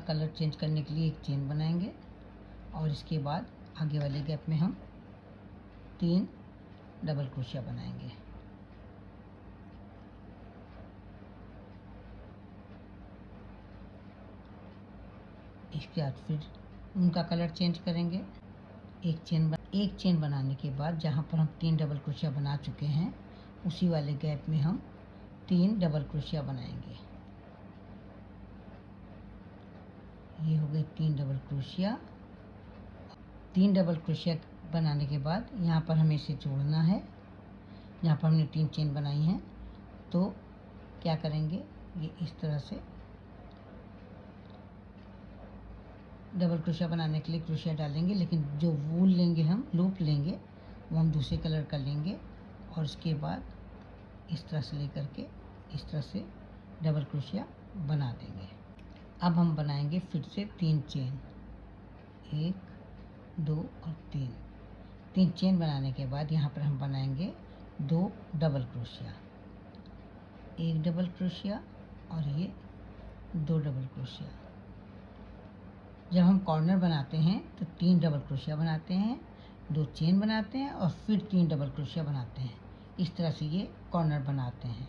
Colour change करने के लिए एक चेन बनाएंगे और इसके बाद आगे वाले गैप में हम 3 डबल क्रोशिया बनाएंगे। इसके बाद फिर उनका कलर चेंज करेंगे। एक चेन बनाने के बाद जहाँ पर हम 3 डबल क्रोशिया बना चुके हैं उसी वाले गैप में हम 3 डबल क्रोशिया बनाएंगे। ये हो गए 3 डबल क्रोशिया। 3 डबल क्रोशिया बनाने के बाद यहाँ पर हमें इसे जोड़ना है। यहाँ पर हमने 3 चेन बनाई हैं तो क्या करेंगे, ये इस तरह से डबल क्रोशिया बनाने के लिए क्रोशिया डालेंगे, लेकिन जो वूल लेंगे हम लूप लेंगे वो हम दूसरे कलर का लेंगे और उसके बाद इस तरह से लेकर के इस तरह से डबल क्रोशिया बना देंगे। अब हम बनाएंगे फिर से 3 चेन, 1 2 और 3 चेन बनाने के बाद यहाँ पर हम बनाएंगे 2 डबल क्रोशिया, 1 डबल क्रोशिया और ये 2 डबल क्रोशिया। जब हम कॉर्नर बनाते हैं तो 3 डबल क्रोशिया बनाते हैं, 2 चेन बनाते हैं और फिर 3 डबल क्रोशिया बनाते हैं। इस तरह से ये कॉर्नर बनाते हैं।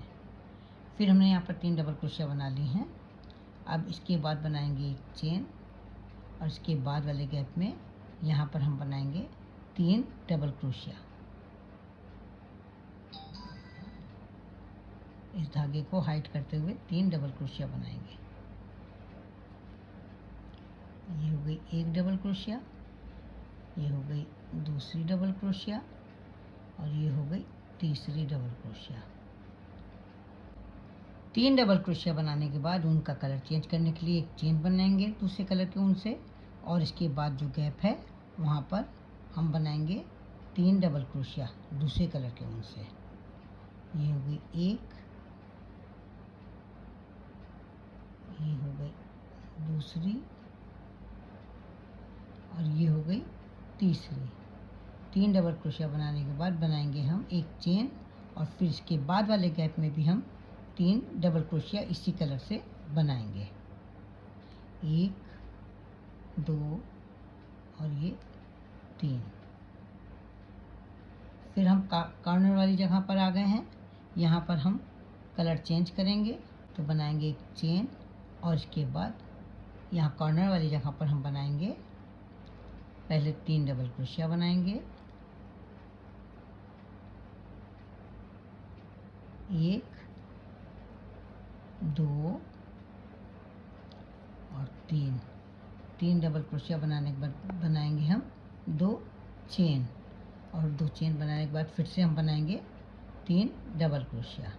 फिर हमने यहाँ पर 3 डबल क्रोशिया बना ली हैं। अब इसके बाद बनाएंगे एक चेन और इसके बाद वाले गैप में यहाँ पर हम बनाएंगे 3 डबल क्रोशिया। इस धागे को हाइड करते हुए 3 डबल क्रोशिया बनाएंगे। ये हो गई 1 डबल क्रोशिया, ये हो गई दूसरी डबल क्रोशिया और ये हो गई तीसरी डबल क्रोशिया। 3 डबल क्रोशिया बनाने के बाद ऊन का कलर चेंज करने के लिए एक चेन बनाएंगे दूसरे कलर के ऊन से और इसके बाद जो गैप है वहाँ पर हम बनाएंगे 3 डबल क्रोशिया दूसरे कलर के ऊन से। ये हो गई 1, ये हो गई दूसरी और ये हो गई तीसरी। 3 डबल क्रोशिया बनाने के बाद बनाएंगे हम एक चेन और फिर इसके बाद वाले गैप में भी हम 3 डबल क्रोशिया इसी कलर से बनाएंगे, 1 2 और ये 3। फिर हम कॉर्नर वाली जगह पर आ गए हैं। यहाँ पर हम कलर चेंज करेंगे तो बनाएंगे एक चेन और इसके बाद यहाँ कॉर्नर वाली जगह पर हम बनाएंगे पहले 3 डबल क्रोशिया बनाएंगे, 1 2 और 3 डबल क्रोशिया बनाने के बाद बनाएंगे हम 2 चेन और 2 चेन बनाने के बाद फिर से हम बनाएंगे 3 डबल क्रोशिया।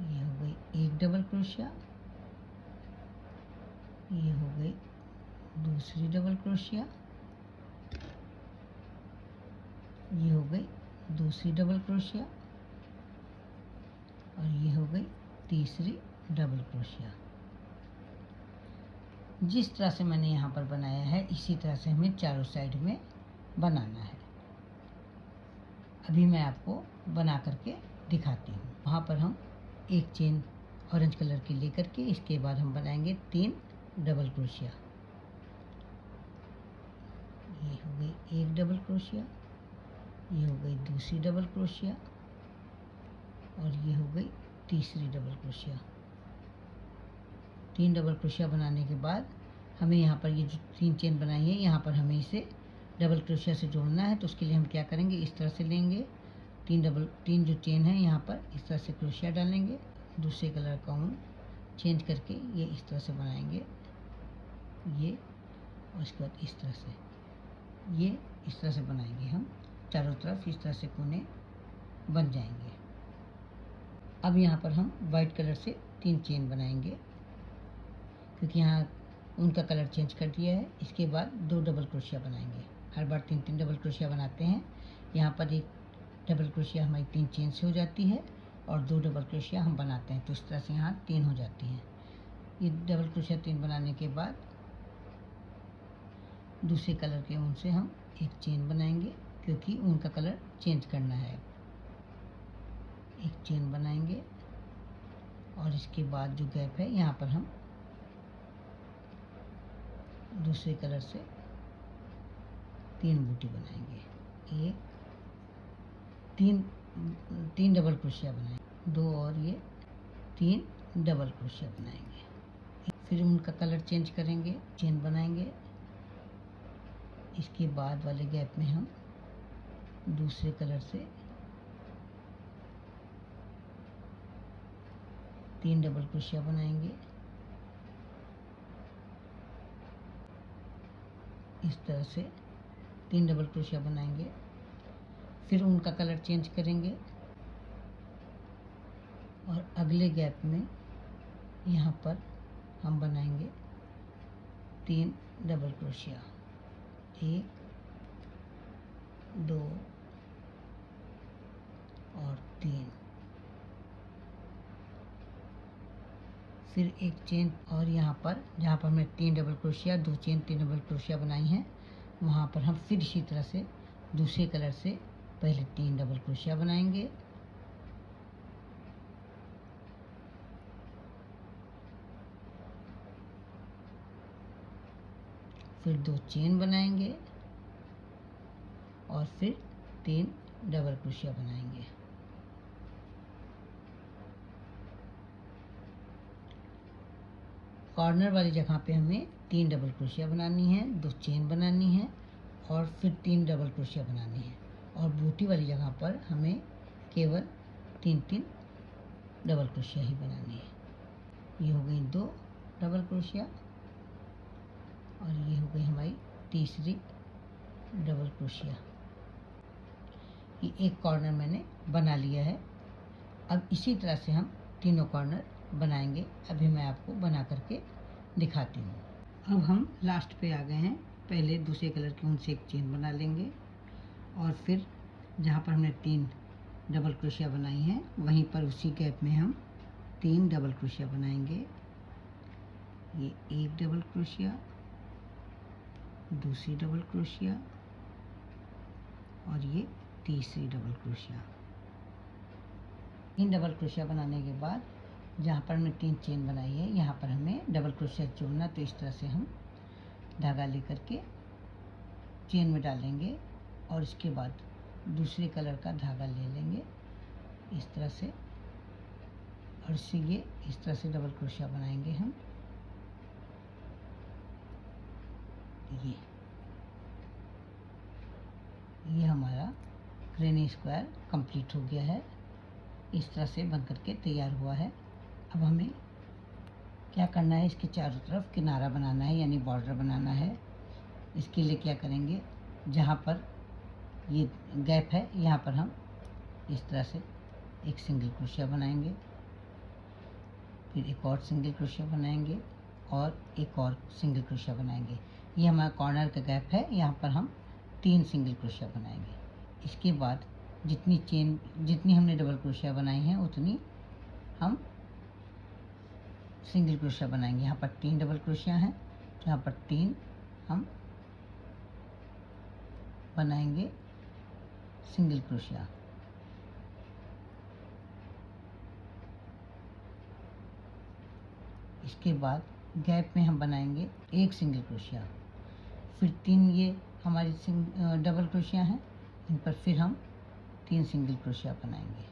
ये हो गई 1 डबल क्रोशिया, ये हो गई दूसरी डबल क्रोशिया, ये हो गई दूसरी डबल क्रोशिया और ये हो गई तीसरी डबल क्रोशिया। जिस तरह से मैंने यहाँ पर बनाया है इसी तरह से हमें चारों साइड में बनाना है। अभी मैं आपको बना करके दिखाती हूँ। वहाँ पर हम एक चेन ऑरेंज कलर की लेकर के इसके बाद हम बनाएंगे 3 डबल क्रोशिया। ये हो गई 1 डबल क्रोशिया, ये हो गई दूसरी डबल क्रोशिया और ये हो गई तीसरी डबल क्रोशिया। 3 डबल क्रोशिया बनाने के बाद हमें यहाँ पर ये जो 3 चेन बनाई है यहाँ पर हमें इसे डबल क्रोशिया से जोड़ना है। तो उसके लिए हम क्या करेंगे, इस तरह से लेंगे 3 जो चेन है यहाँ पर इस तरह से क्रोशिया डालेंगे, दूसरे कलर का ऊन चेंज करके ये इस तरह से बनाएंगे ये और इसके बाद इस तरह से ये इस तरह से बनाएंगे हम चारों तरफ इस तरह से कोने बन जाएंगे। अब यहाँ पर हम वाइट कलर से 3 चेन बनाएंगे क्योंकि यहाँ उनका कलर चेंज कर दिया है। इसके बाद 2 डबल क्रोशिया बनाएंगे। हर बार 3 डबल क्रोशिया बनाते हैं। यहाँ पर एक डबल क्रोशिया हमारी 3 चेन से हो जाती है और 2 डबल क्रोशिया हम बनाते हैं तो इस तरह से यहाँ 3 हो जाती हैं। ये डबल क्रोशिया 3 बनाने के बाद दूसरे कलर के ऊन से हम एक चेन बनाएंगे क्योंकि ऊन का कलर चेंज करना है। एक चेन बनाएंगे और इसके बाद जो गैप है यहाँ पर हम दूसरे कलर से 3 बूटी बनाएंगे। एक, तीन तीन डबल क्रोशिया बनाएंगे, 2 और ये 3 डबल क्रोशिया बनाएंगे। फिर उनका कलर चेंज करेंगे, चेन बनाएंगे। इसके बाद वाले गैप में हम दूसरे कलर से 3 डबल क्रोशिया बनाएंगे। इस तरह से 3 डबल क्रोशिया बनाएंगे। फिर उनका कलर चेंज करेंगे और अगले गैप में यहाँ पर हम बनाएंगे 3 डबल क्रोशिया, 1, 2 और 3। फिर एक चेन, और यहाँ पर जहाँ पर हमने 3 double crochet, 2 chain, 3 double crochet बनाई हैं, वहाँ पर हम फिर इसी तरह से दूसरे कलर से पहले 3 डबल क्रोशिया बनाएंगे। फिर 2 चेन बनाएंगे और फिर 3 डबल क्रोशिया बनाएंगे। कॉर्नर वाली जगह पे हमें 3 डबल क्रोशिया बनानी है, 2 चेन बनानी है और फिर 3 डबल क्रोशिया बनानी है। और बूटी वाली जगह पर हमें केवल 3-3 डबल क्रोशिया ही बनानी है। ये हो गई 2 डबल क्रोशिया और ये हो गई हमारी तीसरी डबल क्रोशिया। ये एक कॉर्नर मैंने बना लिया है। अब इसी तरह से हम तीनों कॉर्नर बनाएंगे। अभी मैं आपको बना करके दिखाती हूँ। अब हम लास्ट पे आ गए हैं। पहले दूसरे कलर की ऊन से एक चेन बना लेंगे और फिर जहाँ पर हमने 3 डबल क्रोशिया बनाई हैं वहीं पर उसी गैप में हम 3 डबल क्रोशिया बनाएंगे। ये 1 डबल क्रोशिया, दूसरी डबल क्रोशिया और ये तीसरी डबल क्रोशिया। 3 डबल क्रोशिया बनाने के बाद जहाँ पर हमने 3 चेन बनाई है यहाँ पर हमें डबल क्रोशिया जोड़ना। तो इस तरह से हम धागा लेकर के चेन में डालेंगे और इसके बाद दूसरे कलर का धागा ले लेंगे इस तरह से, और इससे ये इस तरह से डबल क्रोशिया बनाएंगे हम। ये हमारा ग्रेनी स्क्वायर कंप्लीट हो गया है। इस तरह से बन करके तैयार हुआ है। अब हमें क्या करना है, इसके चारों तरफ किनारा बनाना है यानी बॉर्डर बनाना है। इसके लिए क्या करेंगे, जहाँ पर ये गैप है यहाँ पर हम इस तरह से एक सिंगल क्रोशिया बनाएंगे, फिर एक और सिंगल क्रोशिया बनाएंगे और एक और सिंगल क्रोशिया बनाएंगे। ये हमारा कॉर्नर का गैप है, यहाँ पर हम 3 सिंगल क्रोशिया बनाएंगे। इसके बाद जितनी हमने डबल क्रोशिया बनाई हैं उतनी हम सिंगल क्रोशिया बनाएंगे। यहाँ पर 3 डबल क्रोशिया हैं, तो यहाँ पर 3 हम बनाएंगे सिंगल क्रोशिया। इसके बाद गैप में हम बनाएंगे एक सिंगल क्रोशिया, फिर 3 ये हमारी डबल क्रोशिया हैं, इन पर फिर हम 3 सिंगल क्रोशिया बनाएंगे।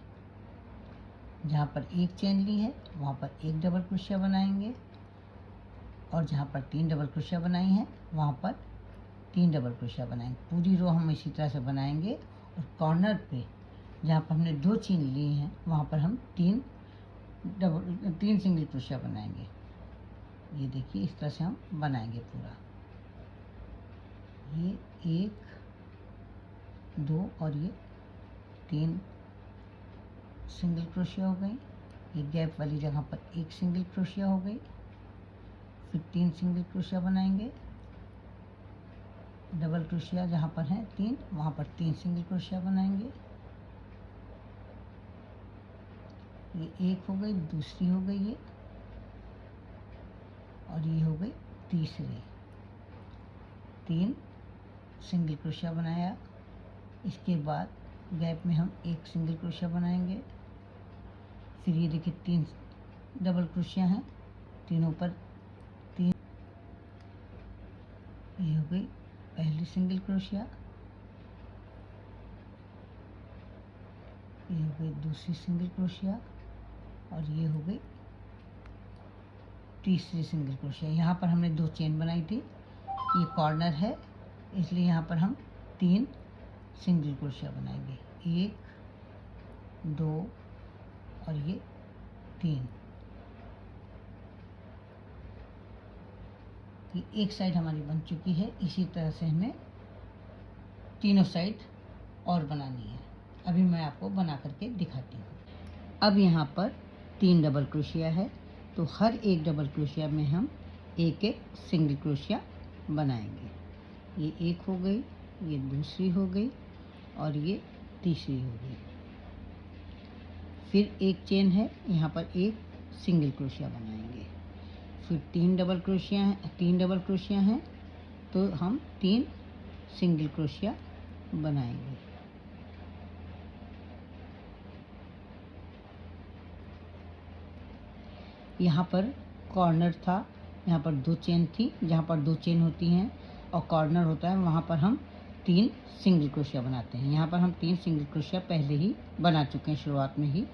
जहाँ पर एक चेन ली है वहाँ पर एक डबल क्रोशिया बनाएंगे और जहाँ पर 3 डबल क्रोशिया बनाई हैं वहाँ पर 3 डबल क्रोशिया बनाएंगे। पूरी रो हम इसी तरह से बनाएंगे और कॉर्नर पे जहाँ पर हमने 2 चेन ली हैं वहाँ पर हम 3 सिंगल क्रोशिया बनाएंगे। ये देखिए इस तरह से हम बनाएंगे पूरा। ये 1, 2 और ये 3 सिंगल क्रोशिया हो गई। ये गैप वाली जगह पर एक सिंगल क्रोशिया हो गई, फिर 3 सिंगल क्रोशिया बनाएंगे। डबल क्रोशिया जहाँ पर है 3 वहाँ पर 3 सिंगल क्रोशिया बनाएंगे। ये एक हो गई, दूसरी हो गई ये, और ये हो गई तीसरी। 3 सिंगल क्रोशिया बनाया। इसके बाद गैप में हम एक सिंगल क्रोशिया बनाएंगे। फिर ये देखिए 3 डबल क्रोशिया हैं, तीनों पर 3 ये हो गई पहली सिंगल क्रोशिया, ये हो गई दूसरी सिंगल क्रोशिया और ये हो गई तीसरी सिंगल क्रोशिया। यहाँ पर हमने 2 चेन बनाई थी, ये कॉर्नर है इसलिए यहाँ पर हम 3 सिंगल क्रोशिया बनाएंगे, 1 2 और ये 3। ये एक साइड हमारी बन चुकी है, इसी तरह से हमें तीनों साइड और बनानी है। अभी मैं आपको बना करके दिखाती हूँ। अब यहाँ पर 3 डबल क्रोशिया है, तो हर एक डबल क्रोशिया में हम एक एक सिंगल क्रोशिया बनाएंगे। ये एक हो गई, ये दूसरी हो गई और ये तीसरी हो गई। फिर एक चेन है, यहाँ पर एक सिंगल क्रोशिया बनाएंगे। फिर 3 डबल क्रोशिया हैं तो हम 3 सिंगल क्रोशिया बनाएंगे। यहाँ पर कॉर्नर था, यहाँ पर 2 चेन थी, जहाँ पर 2 चेन होती हैं और कॉर्नर होता है वहाँ पर हम 3 सिंगल क्रोशिया बनाते हैं। यहाँ पर हम 3 सिंगल क्रोशिया पहले ही बना चुके हैं शुरुआत में ही।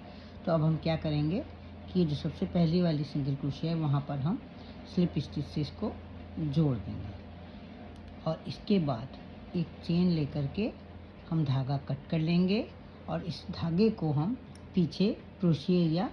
तो अब हम क्या करेंगे कि जो सबसे पहली वाली सिंगल क्रोशिया है वहाँ पर हम स्लिप स्टिच से इसको जोड़ देंगे और इसके बाद एक चेन लेकर के हम धागा कट कर लेंगे और इस धागे को हम पीछे क्रोशिया या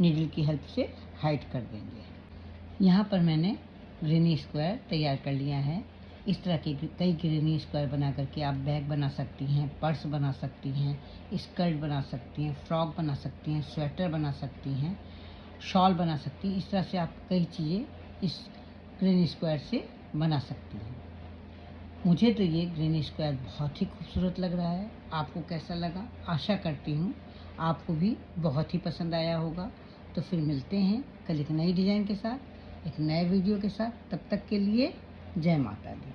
नीडल की हेल्प से हाइड कर देंगे। यहाँ पर मैंने ग्रेनी स्क्वायर तैयार कर लिया है। इस तरह के कई ग्रेनी स्क्वायर बना करके आप बैग बना सकती हैं, पर्स बना सकती हैं, स्कर्ट बना सकती हैं, फ्रॉक बना सकती हैं, स्वेटर बना सकती हैं, शॉल बना सकती हैं। इस तरह से आप कई चीज़ें इस ग्रेनी स्क्वायर से बना सकती हैं। मुझे तो ये ग्रेनी स्क्वायर बहुत ही खूबसूरत लग रहा है। आपको कैसा लगा? आशा करती हूँ आपको भी बहुत ही पसंद आया होगा। तो फिर मिलते हैं कल एक नई डिज़ाइन के साथ, एक नए वीडियो के साथ। तब तक के लिए जय माता दी।